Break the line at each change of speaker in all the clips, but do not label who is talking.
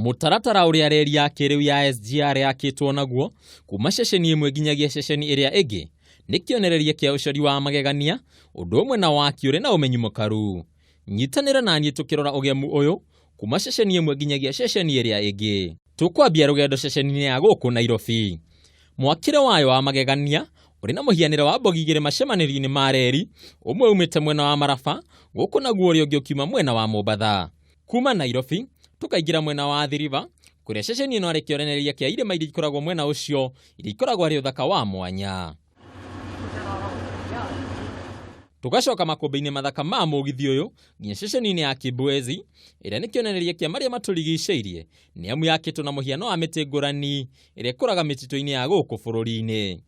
Mutaratara uria reri ya kiriu ya SGR yakitwo naguo kuma ceceni imwe nginyagia ceceni iria ingi ni kionereria kia ucori wa magegania undu umwe na waki uri na umenyi mukaru. Nyitanira na niĩ tukirora ugemu uyu kuma ceceni imwe nginyagia ceceni iria ingi. Tukwambia rugendo ceceni ya guku Nairobi. Mwakire wayo wa magegania uri na muhianiro wa mbogi igĩrĩ macemanĩrio-inĩ ma reri, umwe umĩte mwena wa Maraba, guku naguo ũrĩa ũngĩ ũkiuma mwena wa Mombatha. Kuma Nairobi tukaingira mwena wa Athi River, kuria ceceni ĩno arĩ kĩonereria kĩa irĩma iria ikoragwo mwena ũcio iria ikoragwo arĩ ũthaka wa mwanya. Tugacoka makũmbĩ-inĩ mathaka ma mũgithi ũyũ nginya ceceni-inĩ ya Kibwezi ĩrĩa nĩ kĩonereria kĩa marĩa matũrigicĩirie, nĩ amu yakĩtwo na mũhiano wa mĩtĩ ngũrani ĩrĩa ĩkũraga mĩtitũ-inĩ ya gũkũ bũrũri-inĩ.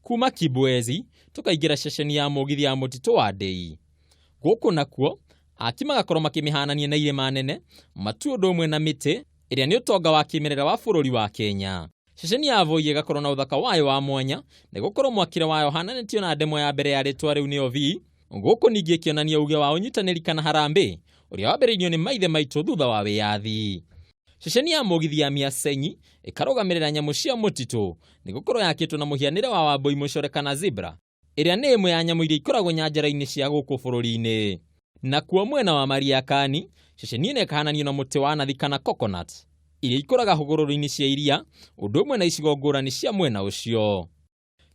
Kuma Kibwezi tukaingira ceceni ya mũgithi ya mũtitũ wa Ndei. Gũkũ nakuo aki magakorwo makĩmĩhanania na irĩma nene, matu ũndũ ũmwe na mĩtĩ ĩrĩa nĩ ũtonga wa kĩmerera wa bũrũri wa Kenya. Ceceni ya Voi ĩgakorwo na ũthaka wayo wa mwanya, na gũkorwo mwakire wayo hananĩtio na ndemwa ya mbere ya rĩtwa rĩu nĩyo V. Gũkũ ningĩ ĩkĩonania uge wa ũnyitanĩri kana harambĩ ũrĩa wambĩrĩirio nĩ maithe maitũ thutha wa wĩyathi. Ceceni ya mũgithi ya Miasenyi ĩkarũgamĩrĩra nyamũ cia mũtitũ, nĩ gũkorwo yakĩtwo na mũhianĩre wa wambũi mũcore kana zebra, ĩrĩa nĩ ĩmwe ya nyamũ iria ikoragwo nyanjara-inĩ cia gũkũ bũrũri-inĩ. Nakuo mwena wa Mariakani, ceceni ĩno ĩkahananio na mũtĩ wa nathi kana coconut, iria ikũraga hũgũrũrũ-inĩ cia iria, ũndũ ũmwe na icigo ngũrani cia mwena ũcio.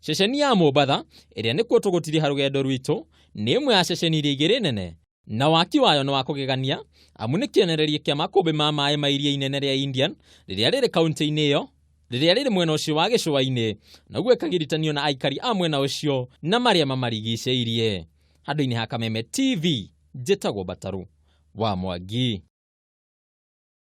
Ceceni ya Mombatha, ĩrĩa nĩkuo tũgũtiriha rũgendo rwitũ, nĩ ĩmwe ya ceceni iria igĩrĩ nene, na waki wayo nĩ wa kũgegania, amu nĩ kĩonereria kĩa makũmbĩ ma maĩ ma iria inene rĩa Indian, rĩrĩa rĩrĩ kaunti-inĩ ĩyo, rĩrĩa rĩrĩ mwena ũcio wa gĩcũa-inĩ, naguo ĩkagiritanio na aikari a mwena ũcio na marĩa mamarigicĩirie. Handũ-inĩ ha Kameme TV, njĩtagwo Bataru wa Mwangi.